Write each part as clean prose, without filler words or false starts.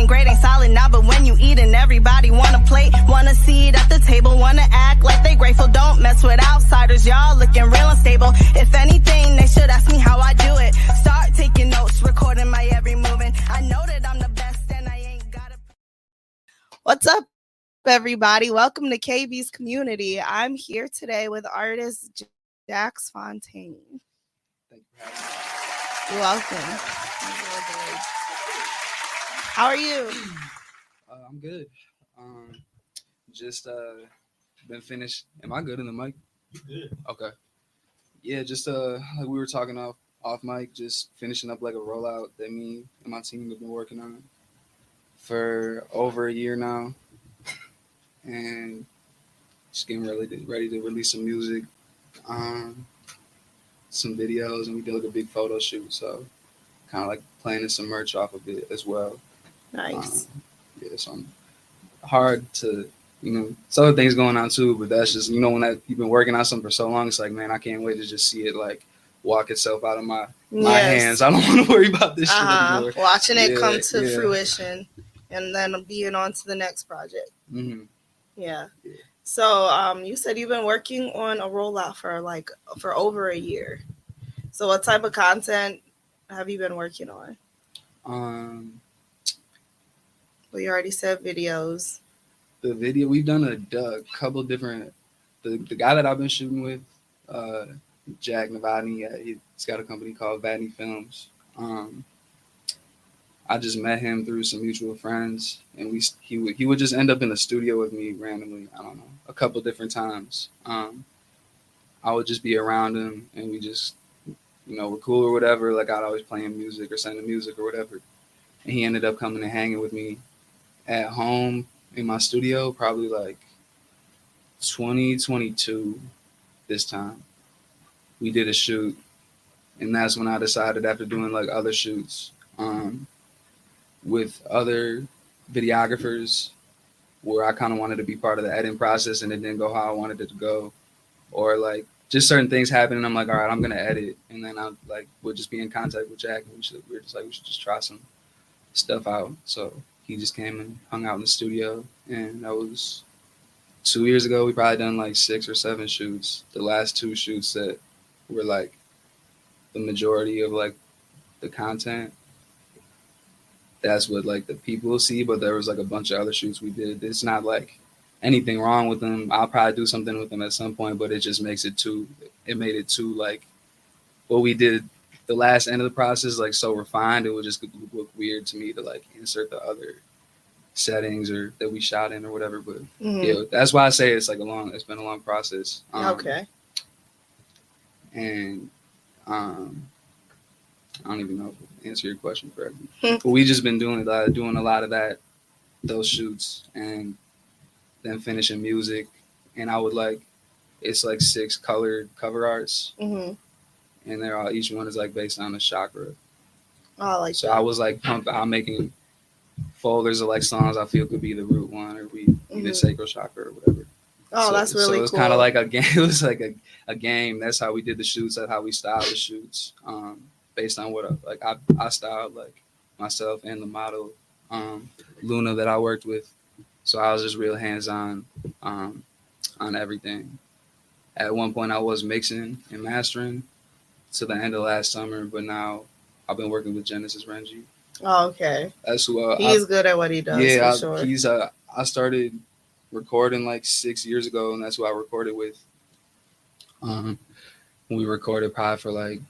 and great ain't solid now, but when you eat and everybody wanna plate, wanna see it at the table, wanna act like they grateful. Don't mess with outsiders, y'all looking real unstable. If anything, they should ask me how I do it. Start taking notes, recording my every movement. I know that I'm the best and I ain't gotta. What's up, everybody? Welcome to KB's Community. I'm here today with artist Jax Fontane. Thank you for having me. You're welcome. How are you? I'm good. Just been finished. Am I good in the mic? Good. Okay. Yeah, just like we were talking off mic, just finishing up like a rollout that me and my team have been working on for over a year now, and just getting ready to release some music, some videos, and we did like a big photo shoot. So kind of like planning some merch off of it as well. Nice. Yeah, so I'm hard to, some other things going on too, but that's just, when you've been working on something for so long, it's like, man, I can't wait to just see it like walk itself out of my hands. I don't want to worry about this shit anymore. Watching it come to fruition and then being on to the next project. Mm-hmm. Yeah. So you said you've been working on a rollout for over a year. So what type of content have you been working on? Well, you already said videos. The video, we've done a couple different, the guy that I've been shooting with, Jack Fontane, he's got a company called Vadney Films. I just met him through some mutual friends, and he would just end up in the studio with me randomly, I don't know, a couple different times. I would just be around him, and we just, we're cool or whatever, like I'd always play him music or send him music or whatever. And he ended up coming and hanging with me at home in my studio, probably like 2022 this time. We did a shoot, and that's when I decided, after doing like other shoots with other videographers, where I kind of wanted to be part of the editing process and it didn't go how I wanted it to go, or like just certain things happen and I'm like, all right, I'm gonna edit, and then I would just be in contact with Jack, and we should just try some stuff out. So he just came and hung out in the studio, and that was 2 years ago. We probably done like 6 or 7 shoots. The last 2 shoots that were like the majority of like the content, that's what like the people see, but there was like a bunch of other shoots we did. It's not like anything wrong with them. I'll probably do something with them at some point, but it just made it too like what we did the last end of the process, like so refined, it would just look weird to me to like insert the other settings or that we shot in or whatever. But yeah, that's why I say it's been a long process. Okay. And I don't even know if I answer your question correctly. But we just been doing a lot of those shoots, and then finishing music. And I would it's like 6 colored cover arts. Mm-hmm. And each one is like based on a chakra. Oh, I like so that. I was like I'm making folders of like songs I feel could be the root one, or be the sacral chakra or whatever. Oh, that's really cool. So it was kind of like a game. It was like a game. That's how we did the shoots. That's how we styled the shoots. Based on what I styled like myself and the model, Luna, that I worked with. So I was just real hands-on on everything. At one point I was mixing and mastering to the end of last summer, but now I've been working with Genesis Renji. Oh, okay. That's who he's good at what he does. Yeah, for sure. I started recording like 6 years ago, and that's who I recorded with. We recorded probably for like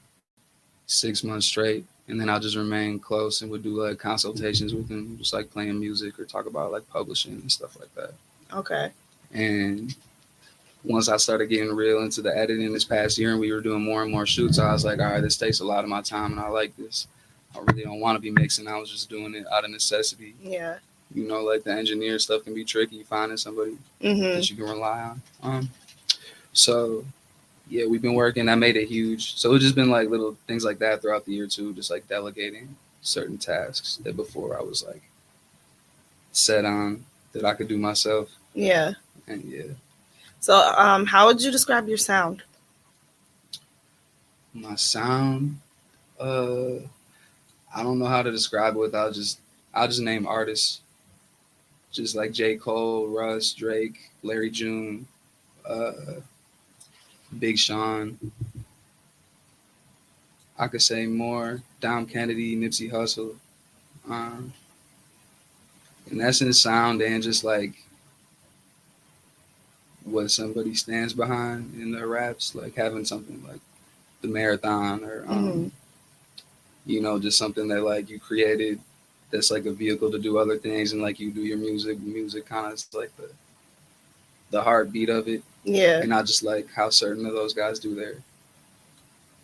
6 months straight, and then I'll just remain close and would do like consultations with him, just like playing music or talk about like publishing and stuff like that. Okay. And once I started getting real into the editing this past year, and we were doing more and more shoots, I was like, all right, this takes a lot of my time, and I like this. I really don't want to be mixing. I was just doing it out of necessity. Yeah. Like the engineer stuff can be tricky, finding somebody that you can rely on. So yeah, we've been working. I made it huge. So it's just been like little things like that throughout the year too, just like delegating certain tasks that before I was like set on that I could do myself. Yeah. And yeah. So how would you describe your sound? My sound, I don't know how to describe it without just I'll just name artists, just like J. Cole, Russ, Drake, Larry June, uh, Big Sean. I could say more. Dom Kennedy, Nipsey Hussle. Um, in essence, sound and just like what somebody stands behind in their raps, like having something like the marathon or just something that like you created that's like a vehicle to do other things and like you do your music kind of is like the heartbeat of it. Yeah. And not just like how certain of those guys do their,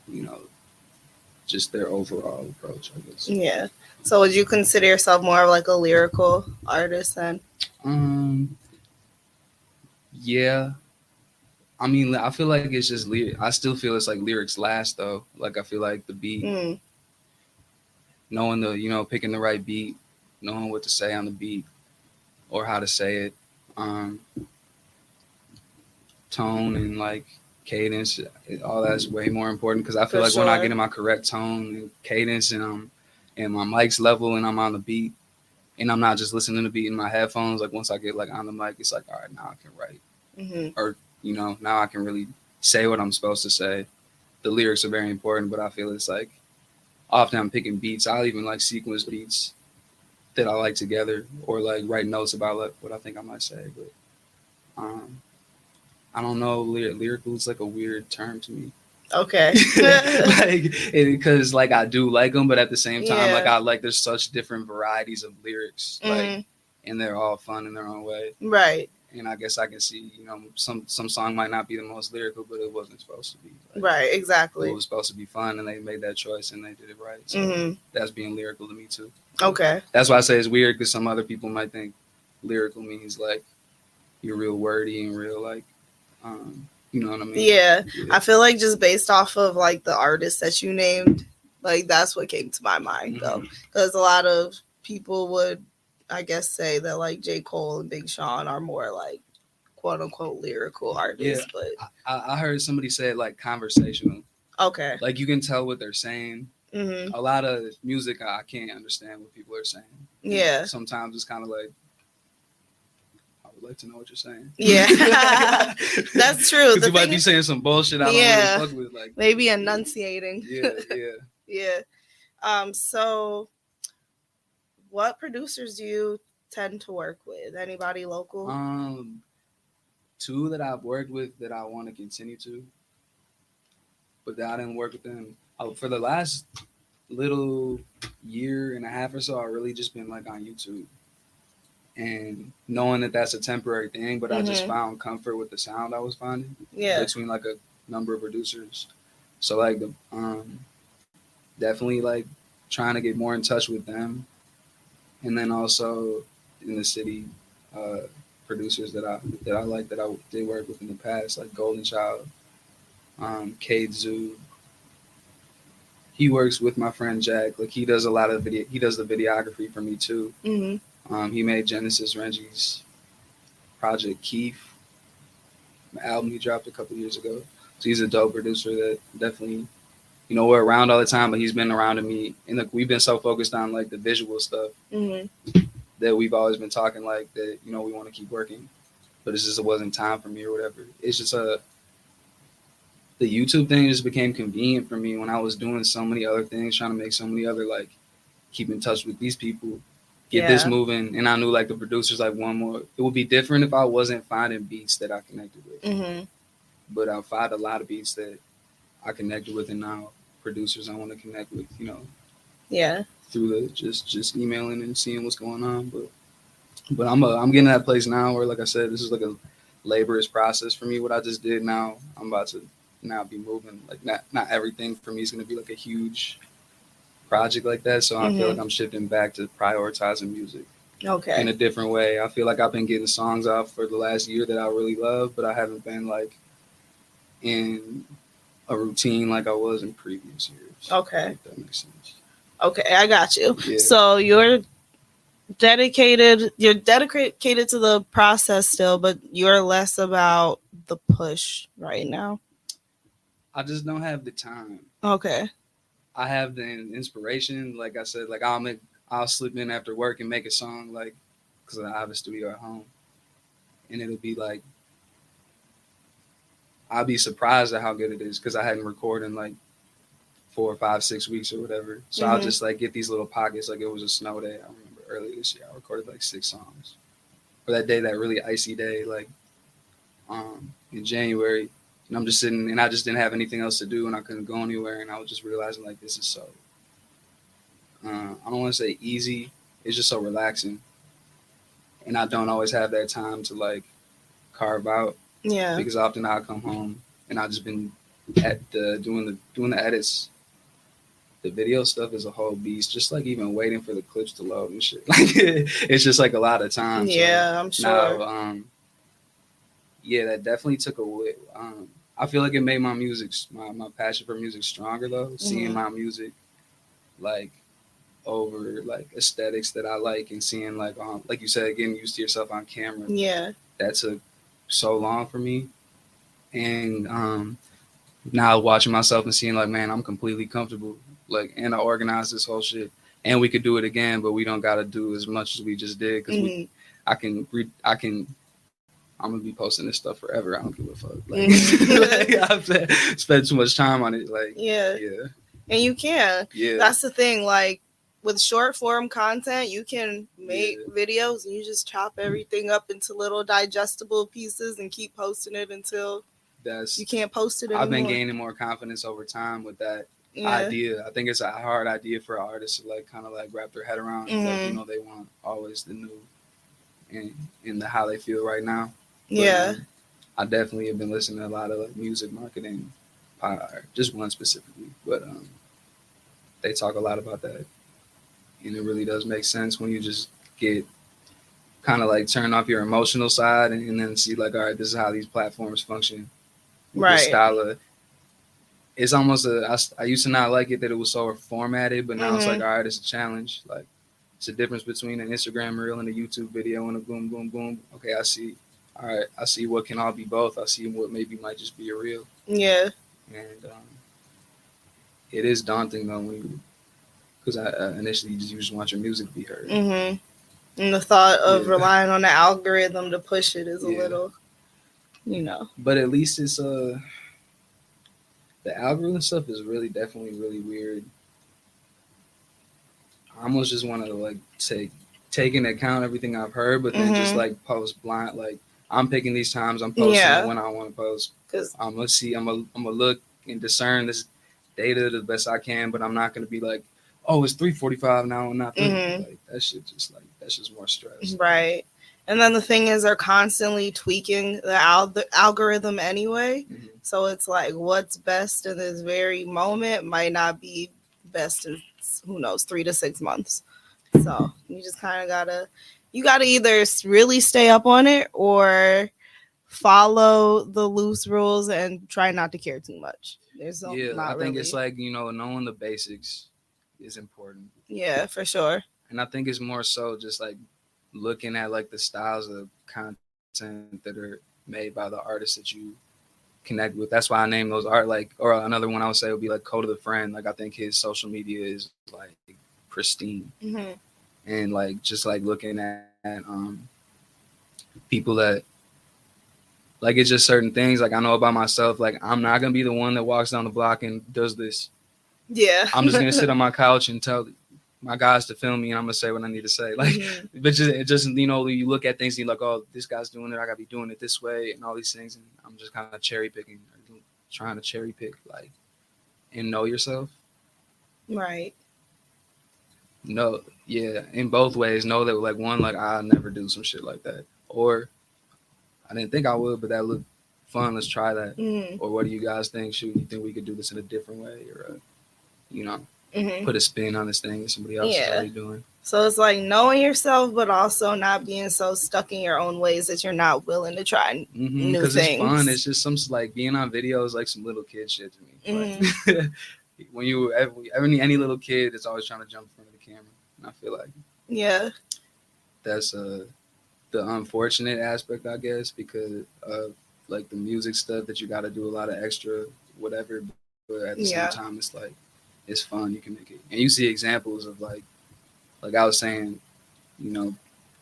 you know, just their overall approach, I guess. Yeah. So would you consider yourself more of like a lyrical artist then? Yeah. I mean, I feel like it's just I still feel it's like lyrics last though. Like I feel like the beat, knowing picking the right beat, knowing what to say on the beat or how to say it, tone and like cadence, all that's way more important because I feel like when I get in my correct tone and cadence and my mic's level and I'm on the beat and I'm not just listening to the beat in my headphones, like once I get like on the mic, it's like, all right, now I can write. Or, now I can really say what I'm supposed to say. The lyrics are very important, but I feel it's like often I'm picking beats. I'll even like sequence beats that I like together or like write notes about like what I think I might say. But I don't know. Lyrical is like a weird term to me. Okay. Because like I do like them, but at the same time, like I like there's such different varieties of lyrics, like, and they're all fun in their own way. Right. And I guess I can see, some song might not be the most lyrical, but it wasn't supposed to be. Like, right. Exactly. It was supposed to be fun, and they made that choice, and they did it right. So that's being lyrical to me too. Okay. That's why I say it's weird because some other people might think lyrical means like you're real wordy and real like. You know what I mean? Yeah. I feel like just based off of like the artists that you named, like that's what came to my mind though, because a lot of people would, I guess, say that like J. Cole and Big Sean are more like quote unquote lyrical artists. Yeah. But I heard somebody say it like conversational. Okay. Like you can tell what they're saying. A lot of music I can't understand what people are saying. Yeah. Sometimes it's kind of like, like to know what you're saying. Yeah. That's true. Because you might be saying some bullshit I don't really fuck with. Like maybe enunciating. Yeah. So what producers do you tend to work with? Anybody local? 2 that I've worked with that I want to continue to, but that I didn't work with them. For the last little year and a half or so, I've really just been like on YouTube. And knowing that that's a temporary thing, but I just found comfort with the sound I was finding between like a number of producers. So like definitely like trying to get more in touch with them, and then also in the city producers that I like that I did work with in the past, like Golden Child, Cade Zoo. He works with my friend Jack. Like he does a lot of he does the videography for me too. He made Genesis Reggie's project Keith, the album he dropped a couple years ago. So he's a dope producer that definitely, we're around all the time, but he's been around to me. And like, we've been so focused on like the visual stuff that we've always been talking like that, we want to keep working, but it's just, it wasn't time for me or whatever. It's just the YouTube thing just became convenient for me when I was doing so many other things, trying to make so many other, like keep in touch with these people. Get this moving, and I knew like the producers like one more. It would be different if I wasn't finding beats that I connected with, but I found a lot of beats that I connected with, and now producers I want to connect with, through the just emailing and seeing what's going on. But I'm getting to that place now where, like I said, this is like a laborious process for me. What I just did now, I'm about to now be moving. Like not everything for me is going to be like a huge project like that, so I feel like I'm shifting back to prioritizing music in a different way. I feel like I've been getting songs out for the last year that I really love, but I haven't been like in a routine like I was in previous years. If that makes sense. I got you. So you're dedicated to the process still, but you're less about the push right now. I just don't have the time. I have the inspiration. Like I said, like I'll I'll slip in after work and make a song, like, because I have a studio at home, and it'll be like, I'll be surprised at how good it is because I hadn't recorded in like 4 or 5, 6 weeks or whatever. So I'll just like get these little pockets. Like it was a snow day. I remember earlier this year, I recorded like 6 songs. For that day, that really icy day, like in January, and I'm just sitting, and I just didn't have anything else to do, and I couldn't go anywhere, and I was just realizing like this is so. I don't want to say easy. It's just so relaxing, and I don't always have that time to like carve out. Yeah. Because often I'll come home and I've just been at doing the edits. The video stuff is a whole beast. Just like even waiting for the clips to load and shit. Like it's just like a lot of time. Yeah, so I'm sure. Now, yeah, that definitely took away. I feel like it made my music, my passion for music stronger though. Seeing my music like over like aesthetics that I like and seeing like you said, getting used to yourself on camera. Yeah. That took so long for me. And now watching myself and seeing like, man, I'm completely comfortable. Like, and I organized this whole shit. And we could do it again, but we don't gotta do as much as we just did because I'm gonna be posting this stuff forever. I don't give a fuck. Like, like I've spent too much time on it. Like, yeah. And you can. Yeah. That's the thing. Like with short form content, you can make videos and you just chop everything up into little digestible pieces and keep posting it until you can't post it anymore. I've been gaining more confidence over time with that idea. I think it's a hard idea for artists to like kind of like wrap their head around. Like, you know, they want always the new and in the how they feel right now. But, I definitely have been listening to a lot of like music marketing, just one specifically, but they talk a lot about that, and it really does make sense when you just get kind of like turn off your emotional side and then see like, all right, this is how these platforms function. Right. Style of, it's almost I used to not like it that it was so formatted, but now it's like, all right, it's a challenge. Like it's a difference between an Instagram reel and a YouTube video and a boom, boom, boom. Okay, I see. All right, I see what can all be both. I see what maybe might just be a reel. Yeah. And it is daunting though because I initially you just want your music to be heard. And the thought of relying on the algorithm to push it is a little, you know. But at least it's the algorithm stuff is really definitely really weird. I almost just want to like take into account everything I've heard, but then just like post blind. Like I'm picking these times I'm posting when I want to post. Because I'm gonna look and discern this data the best I can, but I'm not gonna be like, oh, it's 3:45 now and not 3. Like that shit that's just more stress. Right. And then the thing is they're constantly tweaking the algorithm anyway. So it's like what's best in this very moment might not be best in, who knows, 3 to 6 months. So you just kind of gotta either really stay up on it or follow the loose rules and try not to care too much. I think it's like, you know, knowing the basics is important. Yeah, for sure. And I think it's more so just like looking at like the styles of content that are made by the artists that you connect with. That's why I name those art like, or another one I would say would be like Code of the Friend. Like I think his social media is like pristine. And like just like looking at people that like it's just certain things like I know about myself. Like I'm not gonna be the one that walks down the block and does this. Yeah. I'm just gonna sit on my couch and tell my guys to film me and I'm gonna say what I need to say. Like but just you know, you look at things and you're like, oh, this guy's doing it, I gotta be doing it this way and all these things, and I'm just kind of cherry picking, trying to cherry pick like and know yourself. Right. No, yeah, in both ways. Know that like one, like I'll never do some shit like that, or I didn't think I would, but that looked fun. Let's try that. Or what do you guys think? Should you think we could do this in a different way, or you know, put a spin on this thing that somebody else is already doing? So it's like knowing yourself, but also not being so stuck in your own ways that you're not willing to try new things. Because it's fun. It's just some like being on video is like some little kid shit to me. Like, when you any little kid is always trying to jump in front of the camera, and I feel like that's the unfortunate aspect, I guess, because of like the music stuff that you got to do a lot of extra whatever, but at the same time it's like it's fun, you can make it, and you see examples of like like I was saying, you know,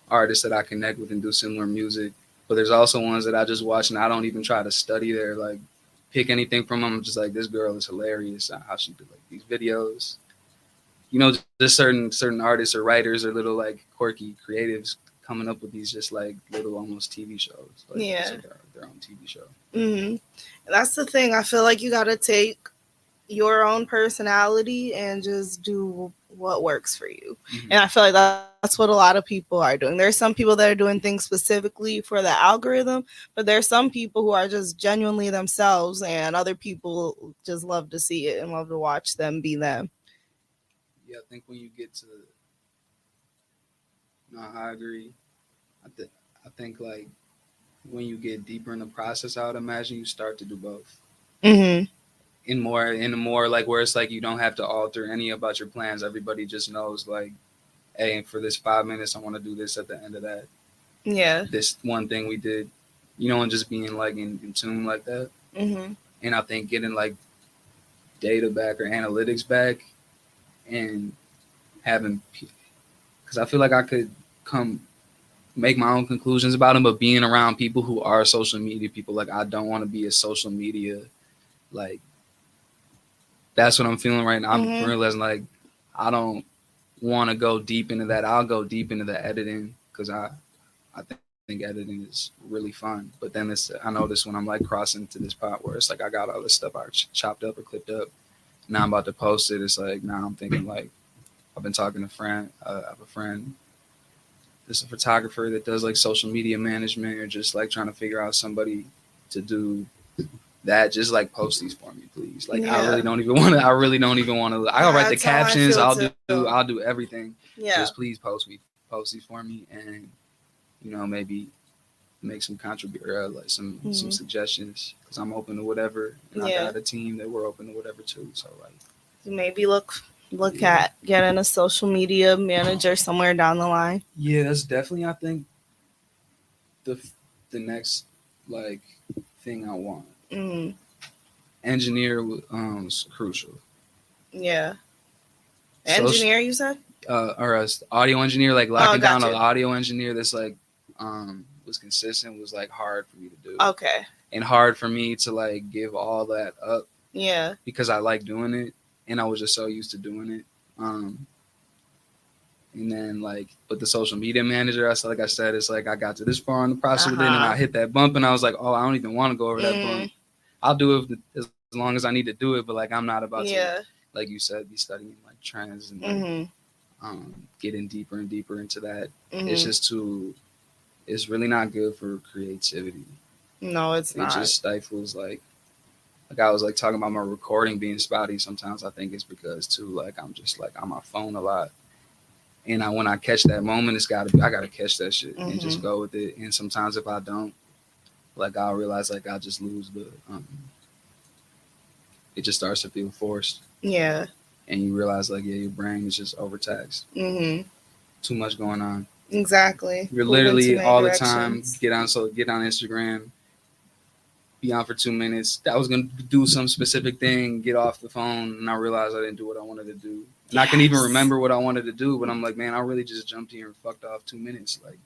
artists that I connect with and do similar music. But there's also ones that I just watch and I don't even try to study their like pick anything from them. I'm just like, this girl is hilarious. How she do like these videos. You know, just certain artists or writers or little like quirky creatives coming up with these just like little almost TV shows. Like, Yeah. like their own TV show. Mm-hmm. That's the thing. I feel like you got to take your own personality and just do what works for you. Mm-hmm. And I feel like that's what a lot of people are doing. There's some people that are doing things specifically for the algorithm, but there's some people who are just genuinely themselves, and other people just love to see it and love to watch them be them. Yeah, I think when you get to, no, I agree. I think like when you get deeper in the process, I would imagine you start to do both. Mm-hmm. In a more like where it's like you don't have to alter any about your plans. Everybody just knows like, hey, for this 5 minutes, I want to do this at the end of that. Yeah. This one thing we did, you know, and just being like in tune like that. Mm-hmm. And I think getting like data back or analytics back and having, because I feel like I could make my own conclusions about them, but being around people who are social media people, like I don't want to be a social media, like that's what I'm feeling right now. Mm-hmm. I'm realizing like I don't want to go deep into that. I'll go deep into the editing because I think editing is really fun. But then I notice when I'm like crossing to this part where it's like I got all this stuff I chopped up or clipped up. Now I'm about to post it. It's like now I'm thinking like I've been talking to a friend. I have a friend. This is a photographer that does like social media management or just like trying to figure out somebody to do that. Just like post these for me, please. Like Yeah. I really don't even want to. I'll write the That's how I captions. feel I'll do everything. Yeah. Just please post these for me, and you know maybe make some like some suggestions because I'm open to whatever, and I got a team that we're open to whatever too. So like maybe look at getting a social media manager somewhere down the line. Yeah, that's definitely I think the next like thing I want. Mm. Engineer was crucial. Yeah. Engineer, you said? Or a audio engineer, like locking down gotcha. an audio engineer that's like was consistent was like hard for me to do. Okay. And hard for me to like give all that up. Yeah. Because I like doing it and I was just so used to doing it. And then like, but the social media manager, like I said, it's like I got to this far in the process with it and I hit that bump and I was like, oh, I don't even want to go over that bump. I'll do it as long as I need to do it, but like I'm not about to, like you said, be studying like trends and like, getting deeper and deeper into that. It's just it's really not good for creativity. No, it's not. It just stifles like I was like talking about my recording being spotty. Sometimes I think it's because too like I'm just like on my phone a lot. And when I catch that moment, I gotta catch that shit and just go with it. And sometimes if I don't, like I'll realize like I just lose the it just starts to feel forced. Yeah. And you realize like your brain is just overtaxed. Too much going on. Exactly. You're literally all the time get on Instagram, be on for 2 minutes. I was gonna do some specific thing, get off the phone, and I realized I didn't do what I wanted to do. And I can even remember what I wanted to do, but I'm like, man, I really just jumped here and fucked off 2 minutes. Like,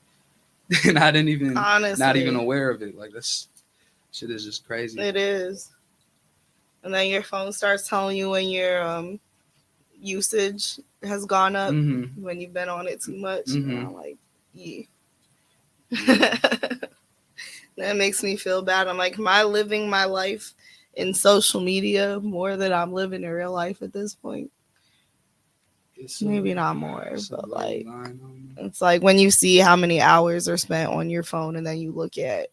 and I didn't even, not even aware of it. Like, this shit is just crazy. It is. And then your phone starts telling you when your usage has gone up, when you've been on it too much. And I'm like, yeah. That makes me feel bad. I'm like, am I living my life in social media more than I'm living in real life at this point? Maybe not more, but like it's like when you see how many hours are spent on your phone and then you look at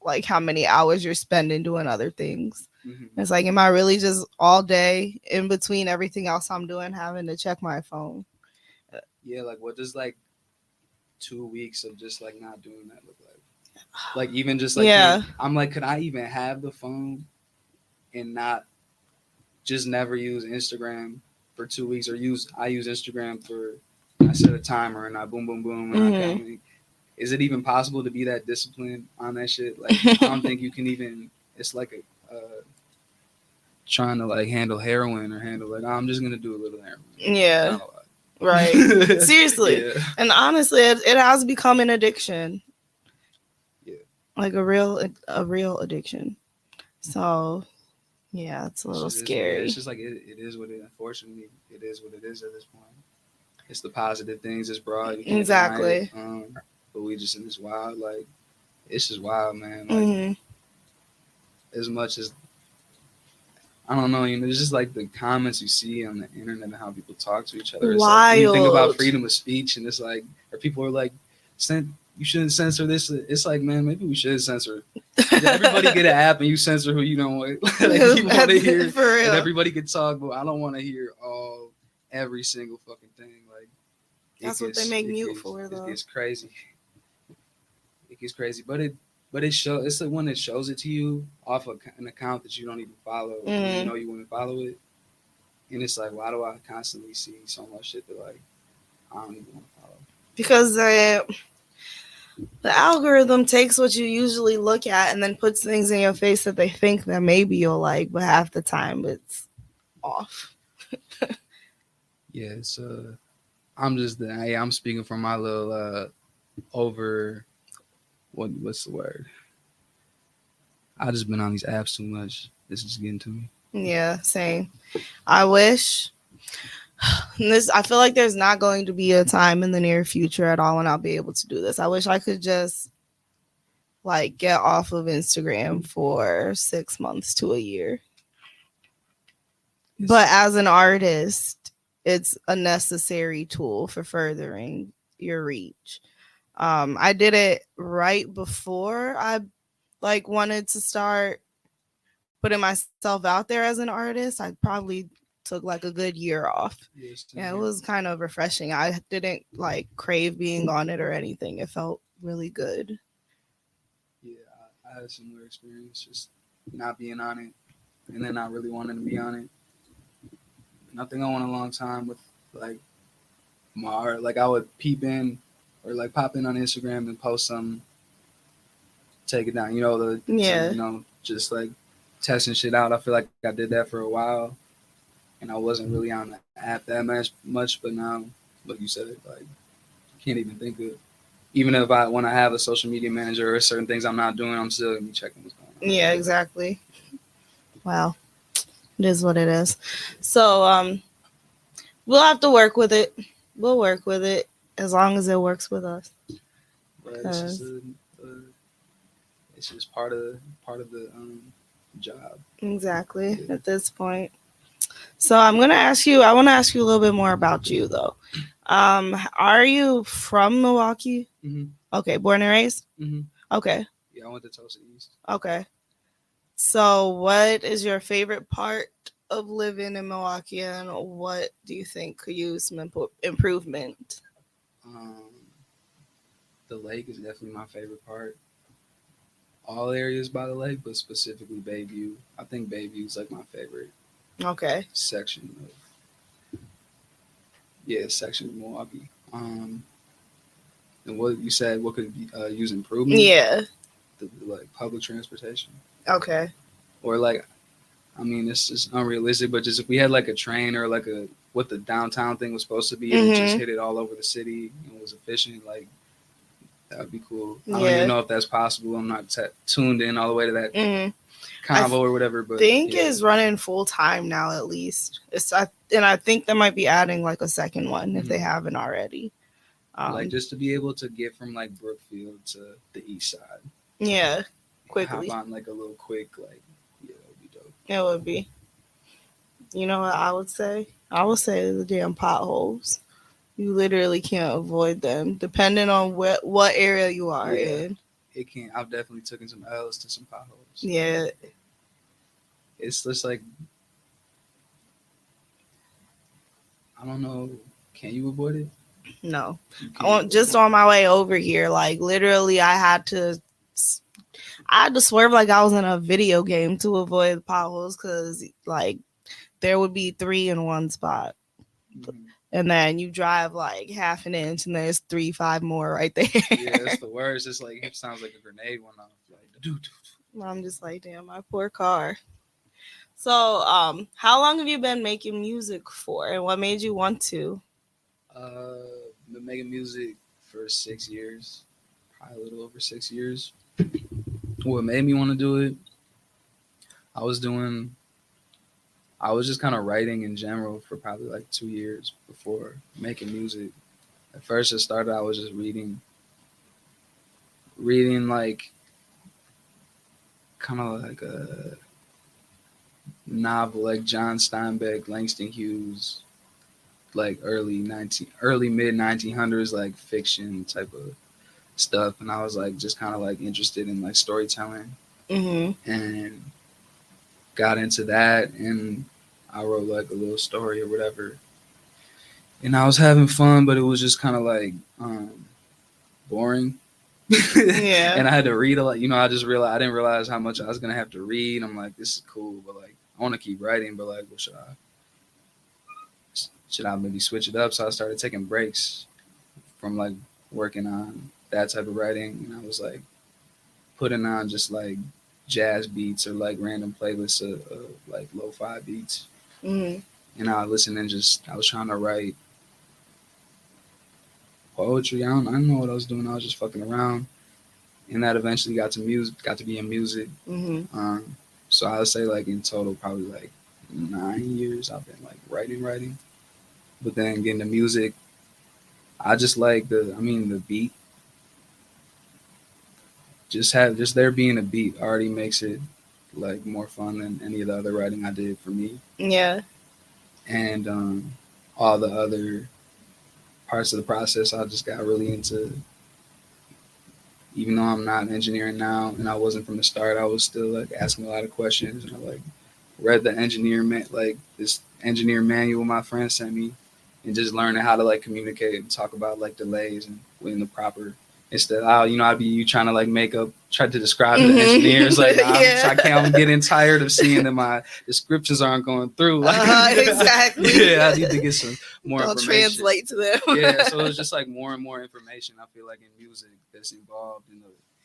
like how many hours you're spending doing other things. It's like, am I really just all day in between everything else I'm doing having to check my phone? Yeah, like what does like 2 weeks of just like not doing that look like? Like even just like I'm like, could I even have the phone and not just never use Instagram for 2 weeks, or I use Instagram for, I set a timer and I boom boom boom and I can, is it even possible to be that disciplined on that shit? Like I don't think you can even. It's like a trying to like handle heroin or handle like, oh, I'm just gonna do a little heroin. Yeah, Right. Seriously. Yeah. And honestly, it has become an addiction. Yeah. Like a real addiction. So yeah, it's a little scary. It's just like it is what it. Unfortunately, it is what it is at this point. It's the positive things it's brought. You can't deny it. Exactly. But we just in this wild, like it's just wild, man. Like Mhm. as much as I don't know, it's just like the comments you see on the internet and how people talk to each other. It's like when you think about Wild. freedom of speech, and it's like, or people are like, you shouldn't censor this. It's like, man, maybe we should censor. Everybody get an app and you censor who you don't want. Like, you want to hear, For real. and everybody can talk, but I don't want to hear every single fucking thing. Like That's what they make mute for, though. It gets crazy. It gets crazy, but it shows. It's like when it shows it to you off an account that you don't even follow, and you know you wouldn't follow it, and it's like, why do I constantly see so much shit that like I don't even want to follow? Because the algorithm takes what you usually look at and then puts things in your face that they think that maybe you'll like, but half the time it's off. Yeah, it's I'm speaking from my little what's the word? I just been on these apps too much. This is getting to me. Yeah, same. I wish I feel like there's not going to be a time in the near future at all when I'll be able to do this. I wish I could just like get off of Instagram for 6 months to a year. But as an artist, it's a necessary tool for furthering your reach. I did it right before I like wanted to start putting myself out there as an artist. I probably took like a good year off. Yeah, it was kind of refreshing. I didn't like crave being on it or anything. It felt really good. Yeah, I had a similar experience, just not being on it and then not really wanting to be on it. And I think I went a long time with like my art. Like I would peep in or like pop in on Instagram and post something, take it down. Just like testing shit out. I feel like I did that for a while, and I wasn't really on the app that much. But now, like you said, like can't even think of. Even if when I have a social media manager or certain things I'm not doing, I'm still gonna be checking what's going on. Yeah, exactly. Wow, it is what it is. So we'll have to work with it. We'll work with it as long as it works with us. But it's just part of the job. Exactly. Yeah. At this point. So I want to ask you a little bit more about you though. Are you from Milwaukee? Mm-hmm. Okay, born and raised? Mm-hmm. Okay. Yeah, I went to Tulsa East. Okay. So what is your favorite part of living in Milwaukee, and what do you think could use some improvement? The lake is definitely my favorite part. All areas by the lake, but specifically Bayview. I think Bayview is like my favorite. Okay. Section of Milwaukee. And what you said, what could use improvement? Yeah. Like public transportation. Okay. Or like, I mean, it's just unrealistic, but just if we had like a train or like what the downtown thing was supposed to be, and it just hit it all over the city and was efficient, like that would be cool. I don't even know if that's possible. I'm not tuned in all the way to that convo or whatever. But I think it's running full time now at least. And I think they might be adding like a second one if they haven't already. Like just to be able to get from like Brookfield to the east side. Yeah, quickly. Hop on like a little quick, like, yeah, that would be dope. It would be. You know what I would say? I would say the damn potholes. You literally can't avoid them, depending on what area you are in. It can't. I've definitely taken some L's to some potholes. Yeah. It's just like, I don't know. Can you avoid it? No. Just on my way over here, like literally, I had to swerve like I was in a video game to avoid the potholes, because like there would be 3 in one spot. Mm-hmm. And then you drive like half an inch and there's 3-5 more right there. Yeah, that's the worst. It's like, it sounds like a grenade went off. Like, I'm just like, damn, my poor car. So, how long have you been making music for, and what made you want to? Been making music for 6 years, probably a little over 6 years. What made me want to do it? I was doing, I was just kind of writing in general for probably like 2 years before making music. At first, it started, I was just reading like kind of like a novel, like John Steinbeck, Langston Hughes, like early mid 1900s, like fiction type of stuff. And I was like just kind of like interested in like storytelling and got into that. And I wrote like a little story or whatever. And I was having fun, but it was just kind of like boring. Yeah. And I had to read a lot. I just realized I didn't realize how much I was gonna have to read. I'm like, this is cool, but like I want to keep writing, but like, what should I maybe switch it up? So I started taking breaks from like working on that type of writing, and I was like putting on just like jazz beats or like random playlists of like lo-fi beats. And I listened and I was trying to write poetry. I don't know what I was doing. I was just fucking around, and that eventually got to be in music. So I would say like in total probably like 9 years I've been like writing. But then getting to music, I just like the beat. Just there being a beat already makes it like more fun than any of the other writing I did for me. Yeah. And all the other parts of the process I just got really into. Even though I'm not an engineer now and I wasn't from the start, I was still like asking a lot of questions, and I like read this engineer manual my friend sent me, and just learning how to like communicate and talk about like delays and in the proper. Instead, I'd be you trying to like try to describe to the engineers like I'm getting tired of seeing that my descriptions aren't going through. Like, exactly. Yeah, I need to get some more Don't information. Translate to them. Yeah, so it's just like more and more information. I feel like in music that's involved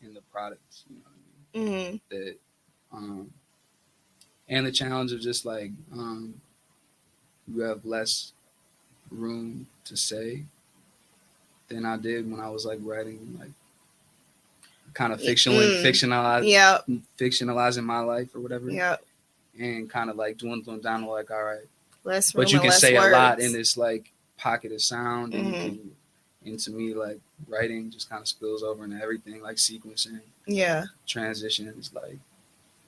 in the products. You know what I mean? That and the challenge of just like you have less room to say than I did when I was like writing like kind of fictionalizing my life or whatever. Yeah. And kind of like dwindling down to like, all right, less room, but you can less say words. a lot in this like pocket of sound, and to me like writing just kind of spills over into everything, like sequencing, transitions, like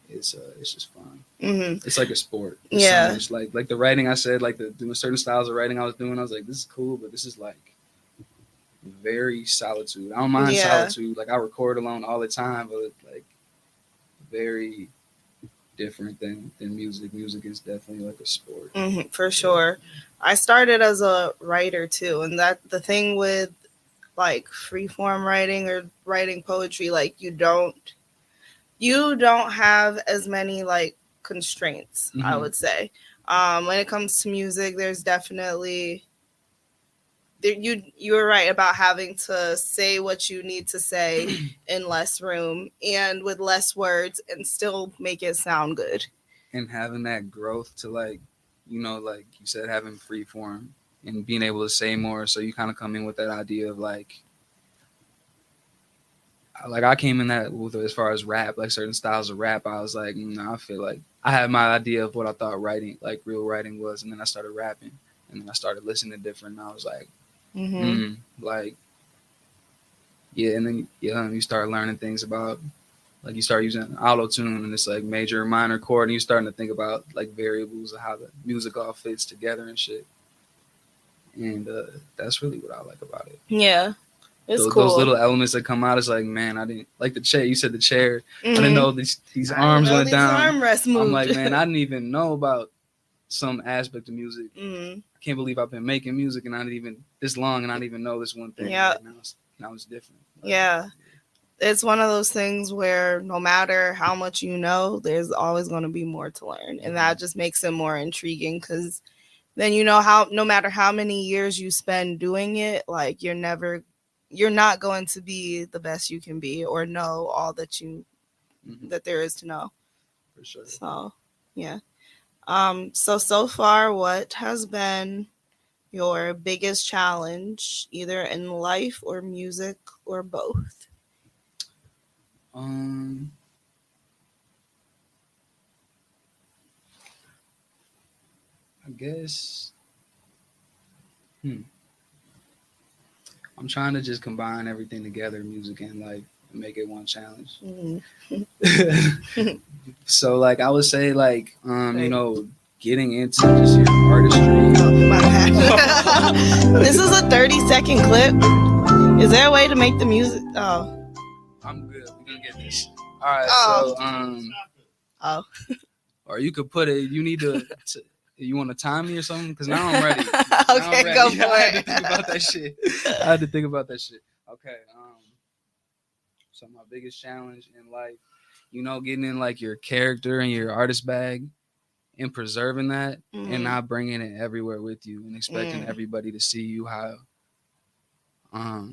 it's just fun. It's like a sport. So much, like the writing I said, like doing certain styles of writing I was doing, I was like, this is cool, but this is like very solitude. I don't mind solitude. Like I record alone all the time, but it's like very different than music. Music is definitely like a sport. For sure. I started as a writer too, and that the thing with like freeform writing or writing poetry, like you don't have as many like constraints. I would say when it comes to music, there's definitely you were right about having to say what you need to say in less room and with less words and still make it sound good. And having that growth to like, like you said, having free form and being able to say more. So you kind of come in with that idea of like I came in that with as far as rap, like certain styles of rap, I was like, I feel like I had my idea of what I thought writing, like real writing was. And then I started rapping and then I started listening different. And I was like, like, yeah. And then, you start learning things about, like you start using auto-tune and it's like major and minor chord. And you're starting to think about like variables of how the music all fits together and shit. And that's really what I like about it. Yeah. It's cool. Those little elements that come out is like, man, I didn't like the chair. You said the chair. I didn't know these arms went down. I'm like, man, I didn't even know about some aspect of music. I can't believe I've been making music and I didn't even this long and I didn't even know this one thing. Yeah. Like, now it's different. Like, yeah. It's one of those things where no matter how much you know, there's always going to be more to learn. And that just makes it more intriguing because then no matter how many years you spend doing it, like you're not going to be the best you can be or know all that that there is to know. For sure. So, yeah. So far, what has been your biggest challenge, either in life or music or both? I guess. I'm trying to just combine everything together, music and life, and make it one challenge. So, like, I would say, like, you know, getting into just your artistry. Oh, my bad. This is a 30-second clip. Is there a way to make the music? Oh. I'm good. We're gonna get this. All right. Oh. Or you could put it. You need to you want to time me or something? Because now I'm ready. Okay, go for it. I had to think about that shit. Okay. So my biggest challenge in life, you know, getting in like your character and your artist bag and preserving that and not bringing it everywhere with you and expecting everybody to see you how. I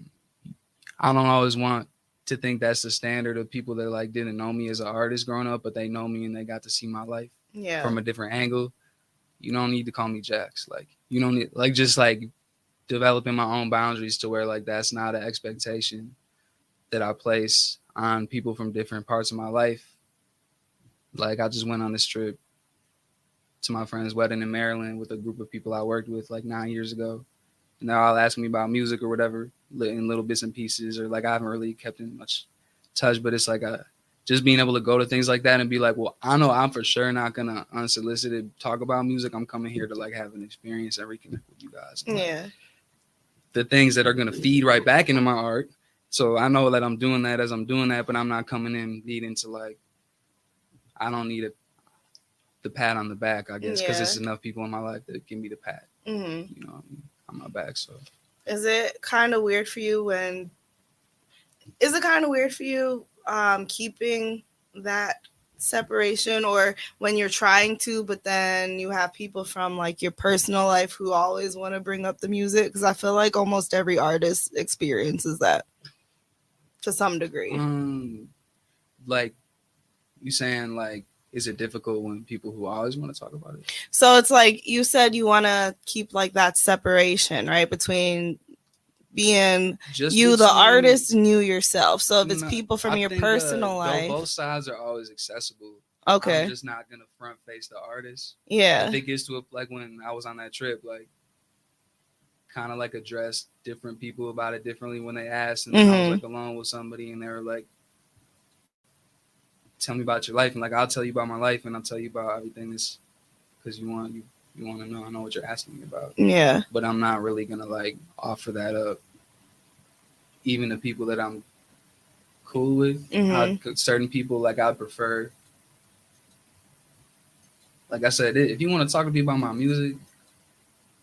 don't always want to think that's the standard of people that like didn't know me as an artist growing up, but they know me and they got to see my life from a different angle. You don't need to call me Jax. Like, you don't need, like, just like developing my own boundaries to where like that's not an expectation that I place on people from different parts of my life. Like, I just went on this trip to my friend's wedding in Maryland with a group of people I worked with like 9 years ago. And they're all asking me about music or whatever in little bits and pieces, or like I haven't really kept in much touch, but it's like just being able to go to things like that and be like, well, I know I'm for sure not going to unsolicited talk about music. I'm coming here to like have an experience and reconnect with you guys. And, like, the things that are going to feed right back into my art. So I know that I'm doing that as I'm doing that, but I'm not coming in needing to like, I don't need the pat on the back, I guess, because there's enough people in my life that give me the pat, you know, on my back. So is it kind of weird for you keeping that separation, or when you're trying to, but then you have people from like your personal life who always want to bring up the music? Because I feel like almost every artist experiences that to some degree. Like, you saying like, is it difficult when people who always want to talk about it? So it's like you said you want to keep like that separation, right, between being the artist and you yourself. So if it's people from your personal life, both sides are always accessible. Okay, I'm just not gonna front face the artist. Yeah. If it gets to like when I was on that trip, like kind of like address different people about it differently when they asked, and I was like alone with somebody, and they were like, "Tell me about your life," and like I'll tell you about my life, and I'll tell you about everything that's because you want to know. I know what you're asking me about. Yeah. But I'm not really gonna like offer that up. Even the people that I'm cool with, certain people like I prefer. Like I said, if you want to talk to me about my music,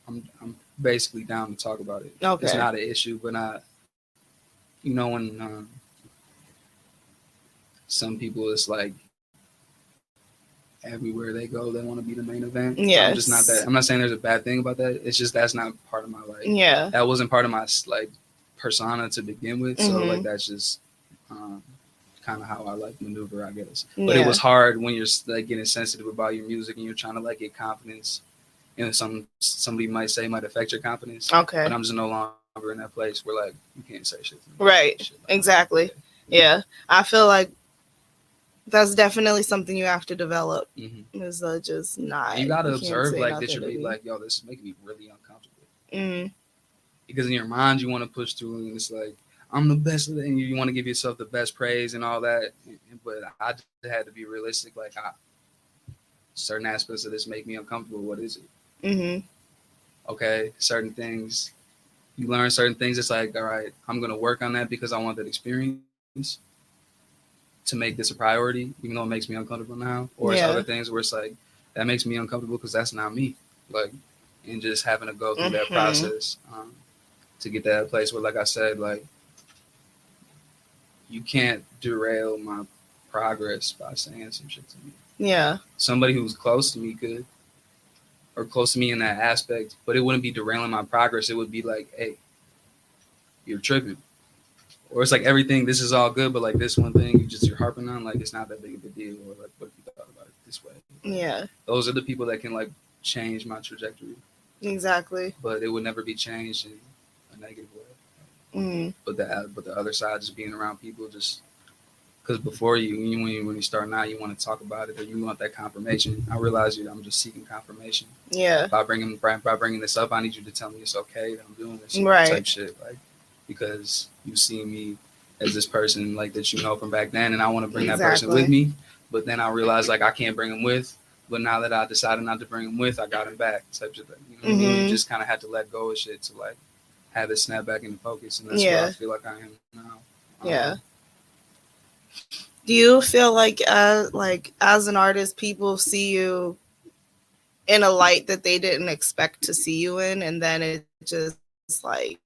I'm basically down to talk about it. Okay. It's not an issue, but not. You know, when some people, it's like everywhere they go, they want to be the main event. Yeah, I'm just not that. I'm not saying there's a bad thing about that. It's just that's not part of my life. Yeah, that wasn't part of my like persona to begin with. So like that's just kind of how I like maneuver, I guess. But it was hard when you're like getting sensitive about your music and you're trying to like get confidence. You know, somebody might affect your confidence. Okay. But I'm just no longer in that place where like you can't say shit. Right. Shit like exactly. That. Yeah. I feel like that's definitely something you have to develop. Is just not. You gotta observe like this should be like, yo, this is making me really uncomfortable. Because in your mind you want to push through, and it's like I'm the best, and you want to give yourself the best praise and all that. But I just had to be realistic. Like, certain aspects of this make me uncomfortable. What is it? Okay, certain things. You learn certain things. It's like, all right, I'm gonna work on that because I want that experience to make this a priority, even though it makes me uncomfortable now. Or it's other things where it's like that makes me uncomfortable because that's not me. Like, and just having to go through that process to get to that place where, like I said, like you can't derail my progress by saying some shit to me. Yeah. Somebody who's close to me could, or close to me in that aspect, but it wouldn't be derailing my progress. It would be like, hey, you're tripping. Or it's like everything, this is all good, but like this one thing you're harping on, like it's not that big of a deal. Or like, what if you thought about it this way? Yeah. Those are the people that can like change my trajectory. Exactly. but it would never be changed in a negative way. Mm. But the other side, just being around people, just because before when you start now, you want to talk about it or you want that confirmation. I realize I'm just seeking confirmation. Yeah. By bringing this up, I need you to tell me it's okay that I'm doing this Right. type shit, like because you see me as this person like that from back then, and I want to bring that person with me. But then I realized like I can't bring him with. But now that I decided not to bring him with, I got him back. Type of thing. You know what I mean? You just kind of had to let go of shit to like have it snap back into focus, and that's where I feel like I am now. Yeah. Do you feel like as an artist, people see you in a light that they didn't expect to see you in, and then it just like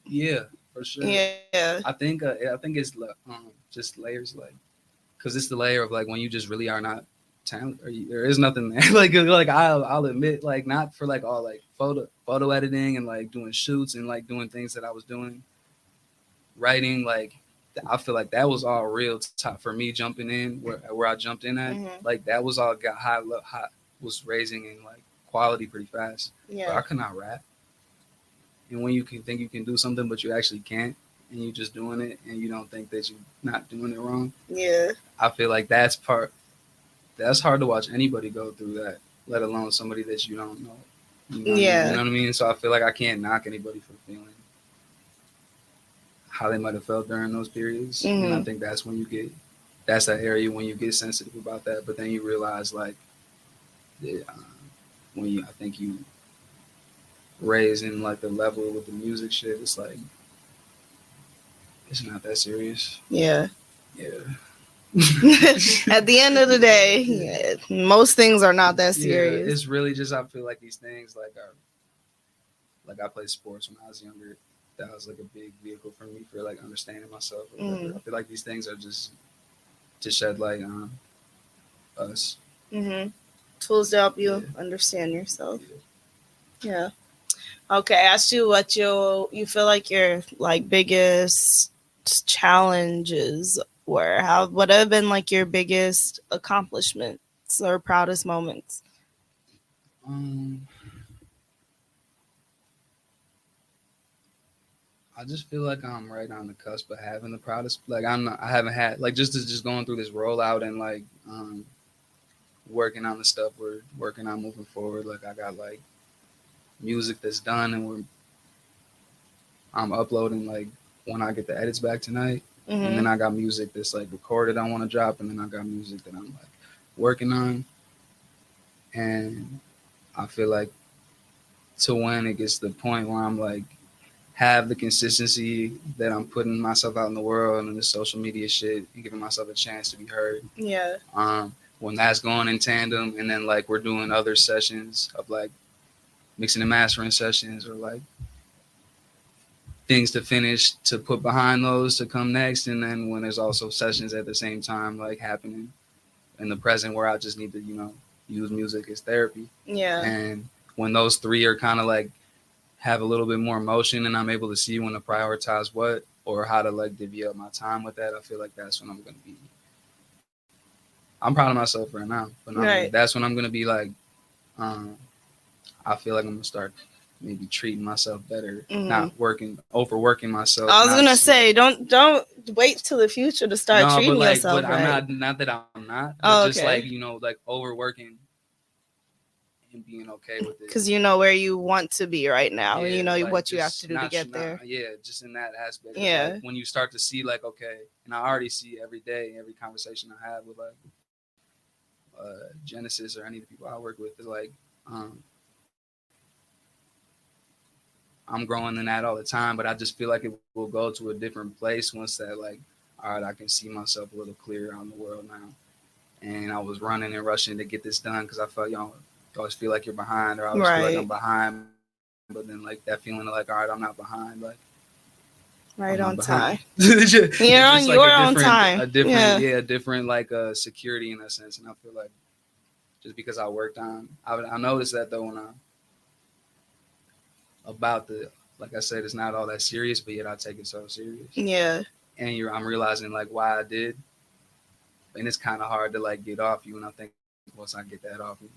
yeah, for sure. Yeah. I think it's just layers, like because it's the layer of like when you just really are not talented, there is nothing there. like I'll admit, like not for like all like photo editing and like doing shoots and like doing things that I was doing, writing like. I feel like that was all real top for me jumping in where I jumped in at. Mm-hmm. Like that was all got high, was raising in like quality pretty fast. Yeah. But I could not rap. And when you can think you can do something, but you actually can't, and you just doing it, and you don't think that you're not doing it wrong. Yeah. I feel like that's hard to watch anybody go through that, let alone somebody that you don't know. You know what I mean? So I feel like I can't knock anybody for feeling how they might have felt during those periods. Mm-hmm. And I think that's when that's that area when you get sensitive about that. But then you realize like, when I think you raise in like the level with the music shit, it's like, it's not that serious. Yeah. Yeah. At the end of the day, most things are not that serious. Yeah, it's really just, I feel like these things like are, like I played sports when I was younger. That was like a big vehicle for me for like understanding myself. I feel like these things are just to shed light on us. Mm-hmm. Tools to help you understand yourself. Yeah. Okay. I asked you what you feel like your like biggest challenges were. What have been like your biggest accomplishments or proudest moments? I just feel like I'm right on the cusp of having the proudest. Like I haven't had like just going through this rollout and like working on the stuff we're working on moving forward. Like I got like music that's done and I'm uploading like when I get the edits back tonight. Mm-hmm. And then I got music that's like recorded I want to drop, and then I got music that I'm like working on. And I feel like to when it gets to the point where I'm like have the consistency that I'm putting myself out in the world and the social media shit and giving myself a chance to be heard. Yeah. When that's going in tandem, and then like we're doing other sessions of like mixing and mastering sessions or like things to finish to put behind those to come next. And then when there's also sessions at the same time like happening in the present where I just need to, use music as therapy. Yeah. And when those three are kind of like have a little bit more emotion and I'm able to see when to prioritize what or how to like divvy up my time with that, I feel like that's when I'm going to be. I'm proud of myself right now, but that's when I'm going to be like, I feel like I'm going to start maybe treating myself better, not overworking myself. I was going to say, don't wait till the future to start treating yourself right. Not that I'm not, but just like, like overworking and being okay with it. Because you know where you want to be right now, and you know like what you have to do to get there. Yeah, just in that aspect. Yeah. Like when you start to see like, okay, and I already see every day, every conversation I have with like Genesis or any of the people I work with is like, I'm growing in that all the time, but I just feel like it will go to a different place once that like, all right, I can see myself a little clearer on the world now. And I was running and rushing to get this done because I felt, you always feel like you're behind, or I always feel like I'm behind. But then like that feeling of like, all right, I'm not behind. Like right on time. You're on your own time. A different like security in a sense. And I feel like just because I worked on, I noticed that though when about like I said, it's not all that serious, but yet I take it so serious. Yeah. And I'm realizing like why I did. And it's kind of hard to like get off you. And I think once I get that off me,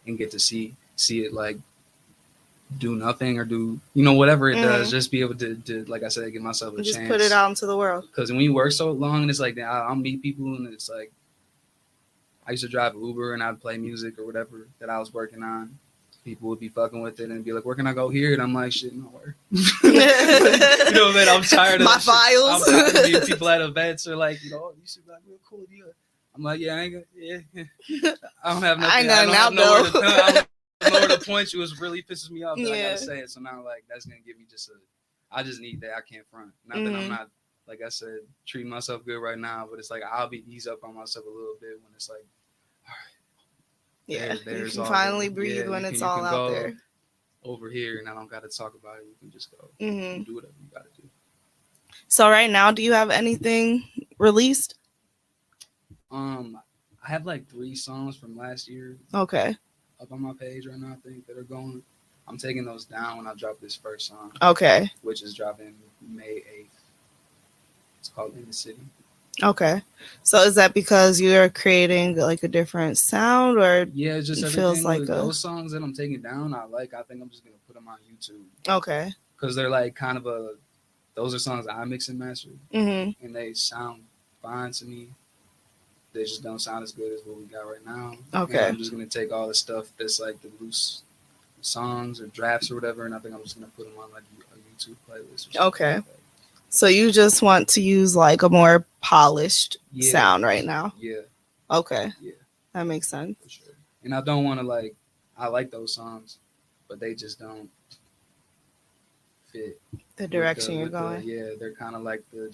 and get to see it like do nothing or do whatever it does, just be able to like I said, give myself a just chance. put it out into the world. Because when you work so long, and it's like I'll meet people, and it's like I used to drive Uber and I'd play music or whatever that I was working on. People would be fucking with it and be like, "Where can I go here?" And I'm like, "Shit, nowhere." You know what I mean? I'm tired of my files. I'm tired of being people at events or like, you should be like, real cool deal. I'm like, yeah, I ain't gonna, yeah. I don't have nothing. I don't have nowhere to point you. It really pisses me off that I gotta say it. So now, like, that's gonna give me I just need that. I can't front. Not that I'm not, like I said, treating myself good right now, but it's like I'll be ease up on myself a little bit when it's like, all right. Yeah, there's you can finally breathe when it's all out there. Over here, and I don't got to talk about it. You can just go and do whatever you got to do. So right now, do you have anything released? I have like 3 songs from last year. Okay. Up on my page right now, I think that are going. I'm taking those down when I drop this first song. Okay. Which is dropping May 8th. It's called In the City. Okay. So is that because you're creating like a different sound, or yeah, it's just it everything feels like those songs that I'm taking down, I think I'm just gonna put them on YouTube. Okay. Because they're like kind of those are songs I mix and master, and they sound fine to me. They just don't sound as good as what we got right now. Okay. And I'm just gonna take all the stuff that's like the loose songs or drafts or whatever, and I think I'm just gonna put them on like a YouTube playlist. Or okay. Like that. So you just want to use like a more polished sound right now? Yeah. Okay. Yeah. That makes sense. For sure. And I don't want to I like those songs, but they just don't fit the direction you're going. They're kind of like the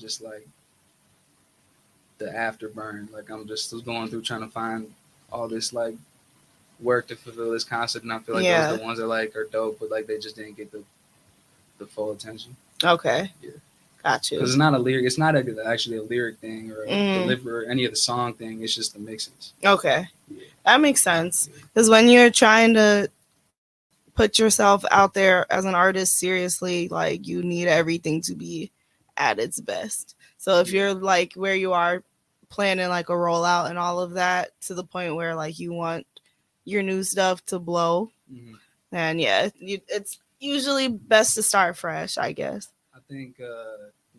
afterburn. Like I'm just going through trying to find all this like work to fulfill this concept, and I feel like those are the ones that like are dope, but like they just didn't get the full attention. Okay. Yeah. Got you. Because it's not a lyric. It's not actually a lyric thing or a deliver or any of the song thing. It's just the mixes. Okay. Yeah. That makes sense. Because when you're trying to put yourself out there as an artist seriously, like you need everything to be at its best. So if you're like where you are planning like a rollout and all of that to the point where like you want your new stuff to blow, then it's usually best to start fresh, I guess. I think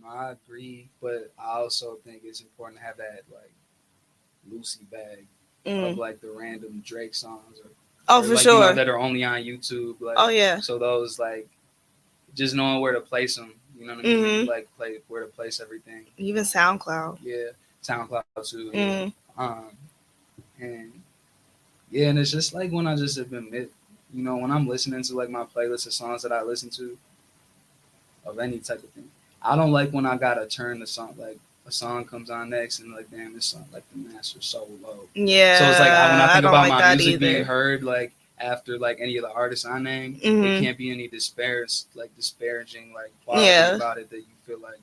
I agree, but I also think it's important to have that like loosey bag of like the random Drake songs or for like, sure that are only on YouTube. Like, so those like just knowing where to place them, you know what I mean? Like where to place everything. Even SoundCloud. Yeah, SoundCloud too. Yeah. And it's just like when I just admit, when I'm listening to like my playlist of songs that I listen to of any type of thing, I don't like when I gotta turn the song, like a song comes on next and like, damn, this song, like the master's so low. Yeah. So it's like when I think about my music either. being heard, like after like any of the artists I name, it can't be any disparaging like quality about it that you feel like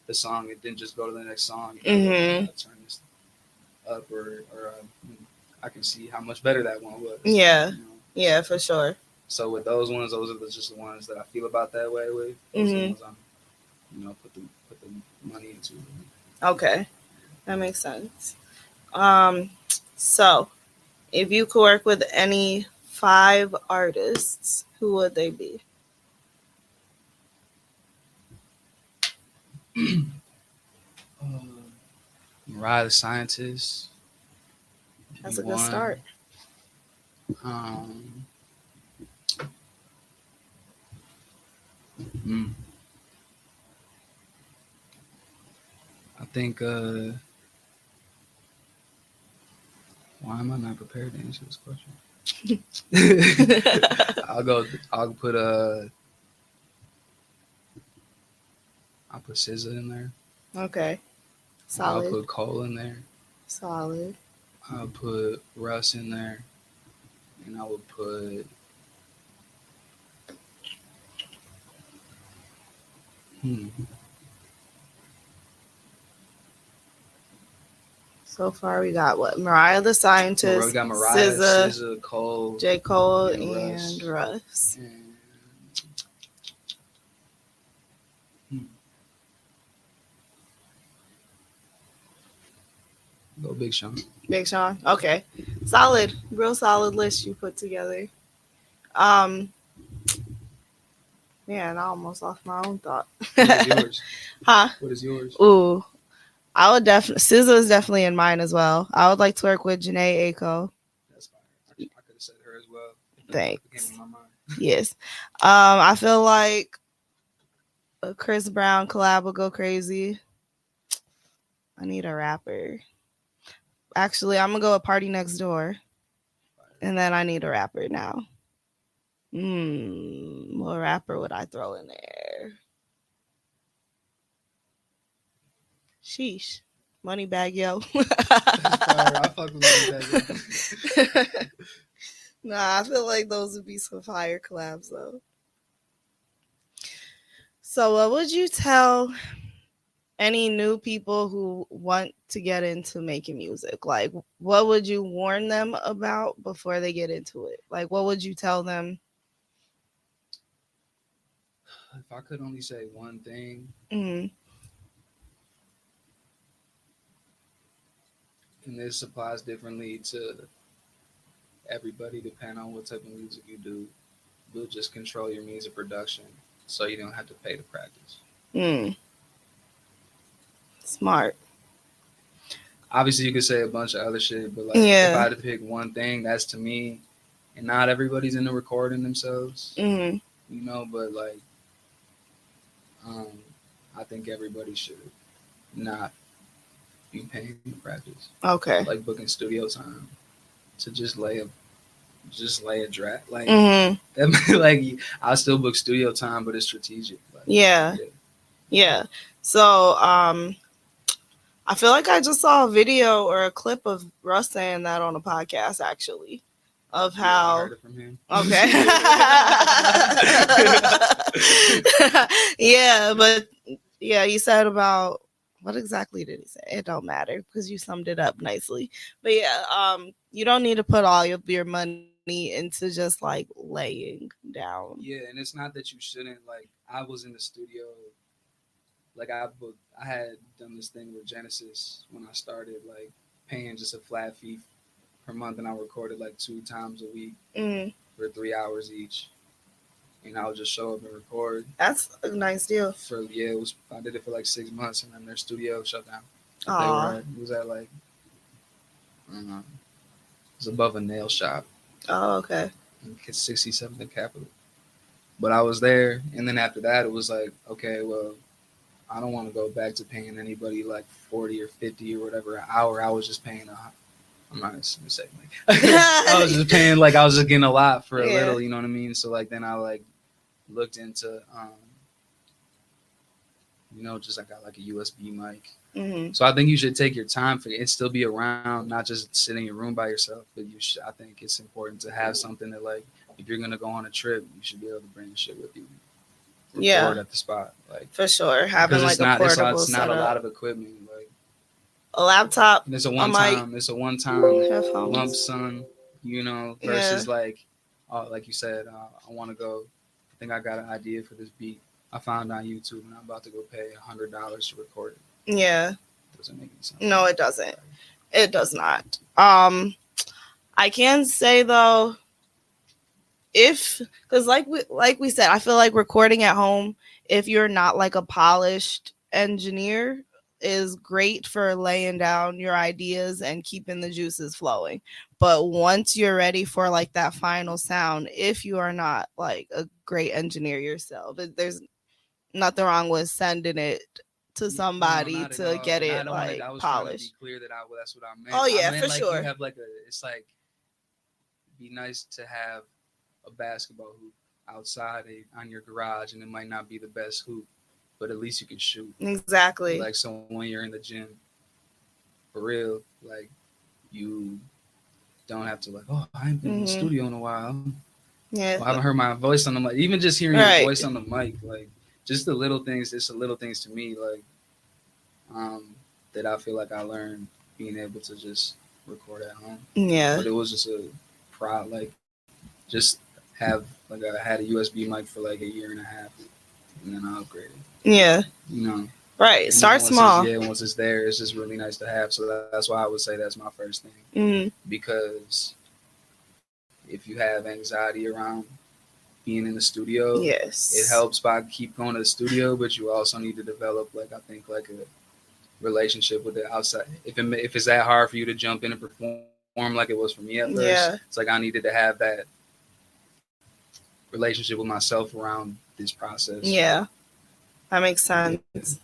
the song, it didn't just go to the next song. Turn this up or I can see how much better that one was. Yeah. Yeah, for sure. So with those ones, those are just the ones that I feel about that way with. Those are the ones I'm, put the money into. Okay, that makes sense. So if you could work with any 5 artists, who would they be? Mariah the Scientist. That's a good start. I think why am I not prepared to answer this question? I'll put SZA in there. Okay. Solid. I'll put Cole in there. Solid. I'll put Russ in there. And I would put So far, we got what? Mariah the Scientist, we got Mariah, SZA, Cole, J. Cole, and Russ. Go Big Sean. Big Sean. Okay. Solid. Real solid list you put together. Man, I almost lost my own thought. What is yours? Huh? What is yours? Ooh. I would definitely SZA is definitely in mine as well. I would like to work with Janae Aiko. That's fine. I could have said her as well. Thanks. It came to my mind. Yes. I feel like a Chris Brown collab would go crazy. I need a rapper. Actually, I'm gonna go with Party Next Door. And then I need a rapper now. What rapper would I throw in there? Sheesh. Moneybag Yo. I fuck with Moneybag Yo. Nah, I feel like those would be some fire collabs though. So what would you tell any new people who want to get into making music? Like, what would you warn them about before they get into it? Like, what would you tell them? If I could only say one thing, Mm-hmm. and this applies differently to everybody, depending on what type of music you do, you'll just control your music production so you don't have to pay to practice. Smart. Obviously, you could say a bunch of other shit, but like Yeah. if I had to pick one thing, that's to me, and not everybody's into recording themselves, Mm-hmm. you know, but like, I think everybody should not be paying to practice. Okay. Like booking studio time to just lay a draft. Like Mm-hmm. that, like I'll still book studio time, but it's strategic. Like, Yeah. So, I feel like I just saw a video or a clip of Russ saying that on a podcast, actually, of how. I heard it from him. Okay. Yeah, but yeah, he said about what exactly did he say? It don't matter because you summed it up nicely. But yeah, you don't need to put all your money into just like laying down. Yeah, and it's not that you shouldn't. Like I was in the studio. Like I had done this thing with Genesis when I started, like paying just a flat fee per month, and I recorded like 2 times a week for 3 hours each, and I would just show up and record. That's a nice deal. I did it for like 6 months, and then their studio shut down. Aww. It was at like, I don't know, it was above a nail shop. Oh, okay. 67th and Capitol. But I was there, and then after that, it was like, okay, well, I don't want to go back to paying anybody like 40 or 50 or whatever an hour. I was just paying I'm not gonna say like I was just paying like I was just getting a lot for a little, you know what I mean? So like then I like looked into just I got like a USB mic. Mm-hmm. So I think you should take your time for it, still be around, not just sit in your room by yourself. But I think it's important to have something that like if you're gonna go on a trip, you should be able to bring the shit with you. Record at the spot, like for sure. Having like a portable it's not a lot of equipment, like a laptop. And it's a one-time lump sum, versus like you said, I want to go. I think I got an idea for this beat I found on YouTube, and I'm about to go pay $100 to record it. Yeah, doesn't make any sense. No, it doesn't. It does not. I can say though, because like we said, I feel like recording at home, if you're not like a polished engineer, is great for laying down your ideas and keeping the juices flowing. But once you're ready for like that final sound, if you are not like a great engineer yourself, there's nothing wrong with sending it to somebody to get it like I was polished. Trying to be clear that's what I meant. Oh yeah, I meant, for like, sure. You have like it's like be nice to have a basketball hoop outside on your garage, and it might not be the best hoop, but at least you can shoot. Exactly. Like so when you're in the gym, for real, like you don't have to like, oh, I ain't been in the studio in a while. Yeah. Well, I haven't heard my voice on the mic. Even just hearing your voice on the mic, like just the little things. It's the little things to me, like that I feel like I learned being able to just record at home. Yeah. But it was just a pride, like just have I had a USB mic for like a year and a half, and then I upgraded. Yeah. Right. And Start once small. once it's there, it's just really nice to have. So that's why I would say that's my first thing. Mm-hmm. Because if you have anxiety around being in the studio, Yes. it helps by keep going to the studio, but you also need to develop like I think like a relationship with the outside. If it's that hard for you to jump in and perform like it was for me at first, Yeah. it's like I needed to have that relationship with myself around this process. Yeah. That makes sense.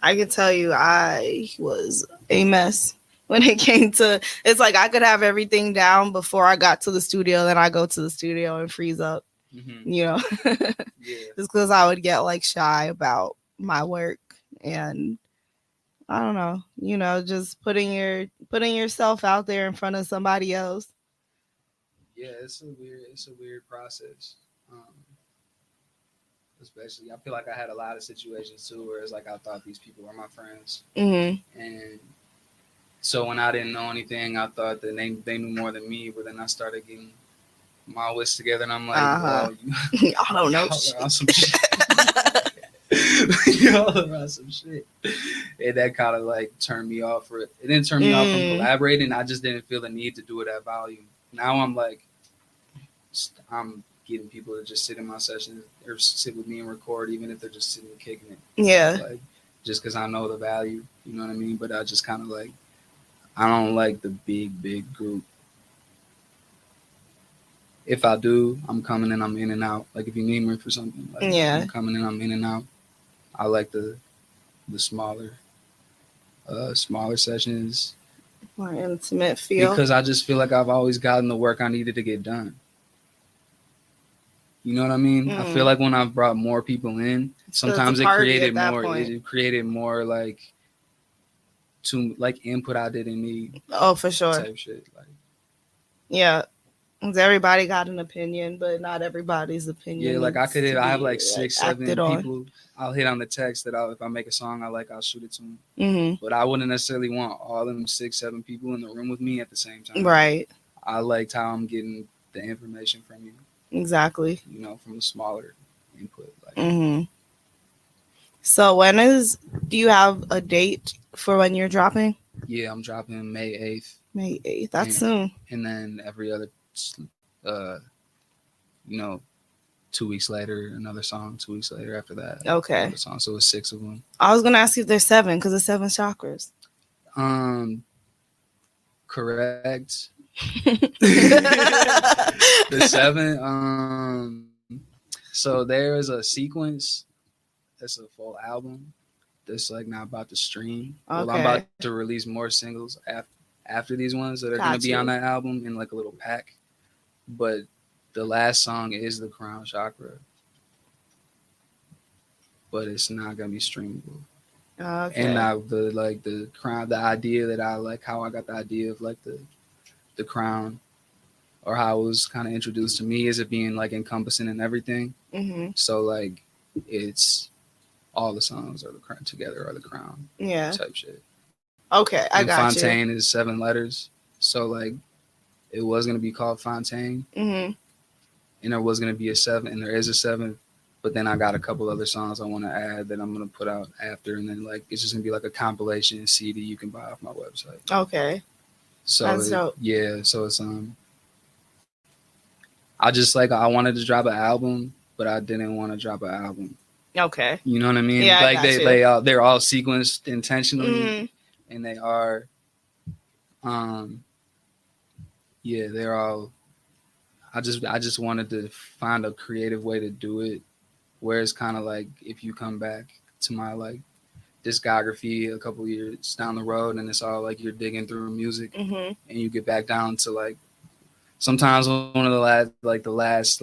I can tell you I was a mess when it came to, it's like I could have everything down before I got to the studio, then I go to the studio and freeze up, you know, Yeah. just because I would get like shy about my work. And I don't know, you know, just putting yourself out there in front of somebody else. Yeah, it's a weird process. Especially, I feel like I had a lot of situations too where it's like I thought these people were my friends, Mm-hmm. and so when I didn't know anything, I thought that they knew more than me. But then I started getting my wits together, and I'm like, well, I don't know. y'all are on some shit. Y'all are on some shit, and that kind of like turned me off. It didn't turn me off from collaborating. I just didn't feel the need to do it at volume. Now I'm like, I'm getting people to just sit in my sessions or sit with me and record, even if they're just sitting and kicking it. Yeah. Like, just because I know the value, you know what I mean? But I just kind of like, I don't like the big group. If I do, I'm coming and I'm in and out. Like if you need me for something, like I'm coming and I'm in and out. I like the smaller sessions. More intimate feel. Because I just feel like I've always gotten the work I needed to get done. You know what I mean? I feel like when I've brought more people in, sometimes it created more like input I didn't need. Oh, for sure. Type shit. Like, yeah. Everybody got an opinion, but not everybody's opinion. Yeah, like I have like 6, 7 people. On. I'll hit on the text that if I make a song I'll shoot it to them. Mm-hmm. But I wouldn't necessarily want all them 6, 7 people in the room with me at the same time. Right. I liked how I'm getting the information from you. Exactly. You know, from the smaller input. Like, mm-hmm. So do you have a date for when you're dropping? Yeah, I'm dropping May 8th. May 8th. That's soon. And then every other, 2 weeks later, another song. 2 weeks later after that. Okay. Another song. So it's 6 of them. I was going to ask you if there's 7 because there's 7 chakras. Correct. The 7. So there is a sequence. That's a full album. That's like not about to stream. Okay. Well, I'm about to release more singles after these ones that are going to be on that album in like a little pack. But the last song is the Crown Chakra. But it's not going to be streamable. Okay. And now the crown, the idea that I like, how I got the idea of like the crown, or how it was kind of introduced to me, is it being like encompassing in everything. Mm-hmm. So like it's all the songs are the crown together are the crown. Yeah. Type shit. Okay, I got Fontane is 7 letters. So like it was gonna be called Fontane. Mm-hmm. And there was gonna be a 7, and there is a 7. But then I got a couple other songs I want to add that I'm gonna put out after, and then like it's just gonna be like a compilation CD you can buy off my website. Okay. So yeah, so it's I wanted to drop an album, but I didn't want to drop an album. Okay. You know what I mean? Yeah, like they're all sequenced intentionally, and they are, yeah, they're all. I just wanted to find a creative way to do it, where it's kind of like if you come back to my like discography a couple years down the road, and it's all like you're digging through music, and you get back down to like sometimes one of the last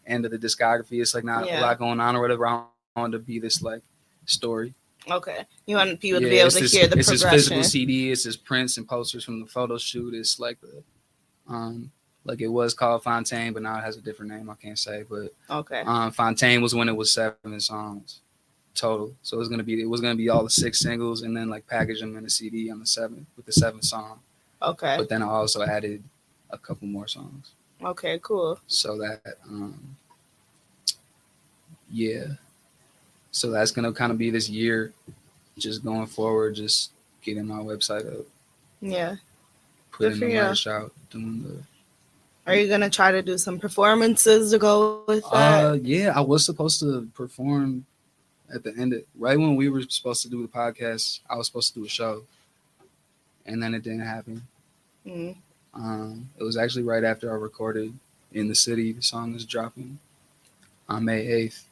end of the discography, it's like not a lot going on or whatever. I want to be this like story. Okay, you want people to be able to hear the progression. It's this physical CD. It's this prints and posters from the photo shoot. It's like the like it was called Fontane, but now it has a different name. I can't say, but okay. Fontane was when it was 7 songs total. So it was gonna be all the 6 singles, and then like package them in a CD on the 7 with the 7th song. Okay. But then I also added a couple more songs. Okay, cool. So that yeah. So that's gonna kind of be this year just going forward, just getting my website up, Yeah. putting for the you. merch out, doing the. Are you gonna try to do some performances to go with that? Yeah, I was supposed to perform at the end of right when we were supposed to do the podcast. I was supposed to do a show, and then it didn't happen. Mm. It was actually right after I recorded In the City. The song is dropping on May 8th.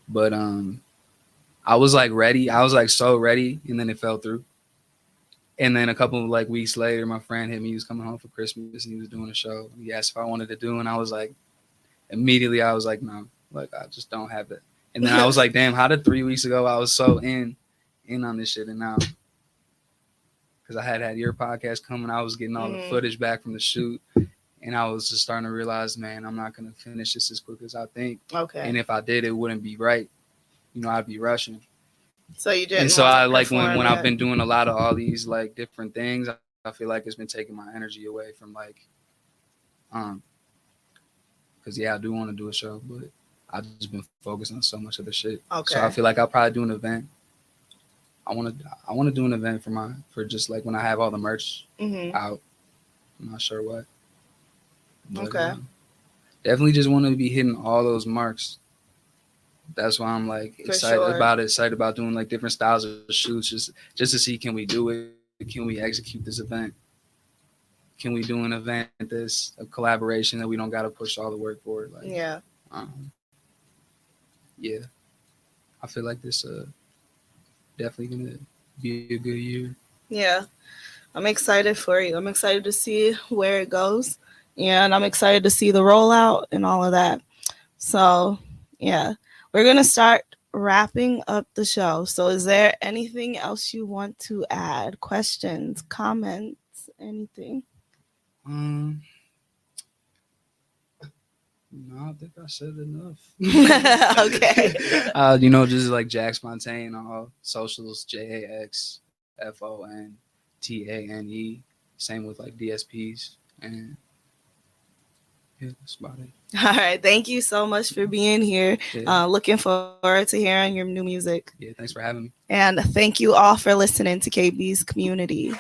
But I was like ready. I was like so ready, and then it fell through. And then a couple of like weeks later, my friend hit me. He was coming home for Christmas, and he was doing a show. He asked if I wanted to do, and I was like, immediately I was like, no, like I just don't have it. And then I was like, damn, how did 3 weeks ago I was so in on this shit, and now because I had your podcast coming, I was getting all the footage back from the shoot, and I was just starting to realize, man, I'm not gonna finish this as quick as I think. Okay. And if I did, it wouldn't be right. You know, I'd be rushing. So you didn't. And so I like when perform I've been doing a lot of all these like different things, I feel like it's been taking my energy away from like, because yeah, I do want to do a show, but I've just been focused on so much other shit. Okay. So I feel like I'll probably do an event. I want to do an event for just like when I have all the merch out. I'm not sure what. But, Okay. Definitely just want to be hitting all those marks. That's why I'm like excited about it. Excited about doing like different styles of shoots, just to see, can we do it? Can we execute this event? Can we do an event that's a collaboration that we don't got to push all the work for it? Like, yeah. Yeah. I feel like this definitely gonna be a good year. Yeah. I'm excited for you. I'm excited to see where it goes. And I'm excited to see the rollout and all of that. So, yeah. We're going to start wrapping up the show. So is there anything else you want to add? Questions, comments, anything? No, I think I said enough. Okay. Just like Jax Fontane on all socials, JaxFontane. Same with like DSPs. And yeah, that's about it. All right. Thank you so much for being here. Yeah. Looking forward to hearing your new music. Yeah, thanks for having me. And thank you all for listening to KB's Community.